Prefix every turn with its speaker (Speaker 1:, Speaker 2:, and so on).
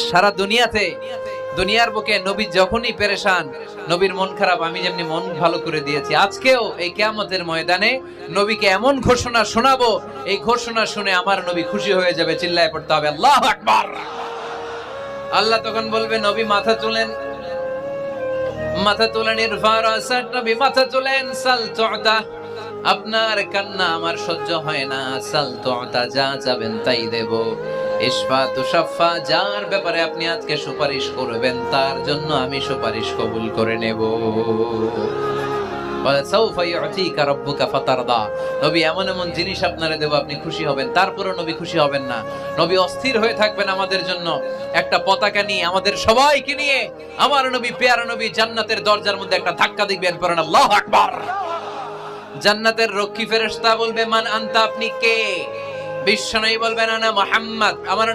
Speaker 1: সারা দুনিয়ার বুকে নবী যখনই পেরেশান, নবীর মন খারাপ, আমি যেমনি মন ভালো করে দিয়েছি, আজকেও এই কিয়ামতের ময়দানে নবীকে এমন ঘোষণা শোনাবো, এই ঘোষণা শুনে আমার নবী খুশি হয়ে যাবে। চিল্লায় পড়তে হবে আল্লাহু আকবার। আল্লাহ তখন বলবে, নবী মাথা তুলেন, মাথা তুলেন, ইরফা রাসাক, নবী মাথা তুলেন, সাল তু'তা, আপনার কান্না আমার সহ্য হয় না, সাল তু'তা, যা চাবেন তাই দেব। ইশফা তুশাফা, যার ব্যাপারে আপনি আজকে সুপারিশ করবেন তার জন্য আমি সুপারিশ কবুল করে নেব। বলে সাউফা ইউতিকা রাব্বুকা ফাতারদা, নবী এমন এমন জিনিস আপনারে দেব আপনি খুশি হবেন। তারপরে নবী খুশি হবেন না, নবী অস্থির হয়ে থাকবেন আমাদের জন্য। একটা পতাকা নিয়ে, আমাদের সবাইকে নিয়ে আমার নবী, পেয়ারা নবী জান্নাতের দরজার মধ্যে একটা ধাক্কা দিবেন, পড়েন আল্লাহু আকবার। জান্নাতের রক্ষী ফেরেশতা বলবে, মান আনতা, আপনি কে? বিশ্বনবী বলবেন, আনা মুহাম্মদ, আমার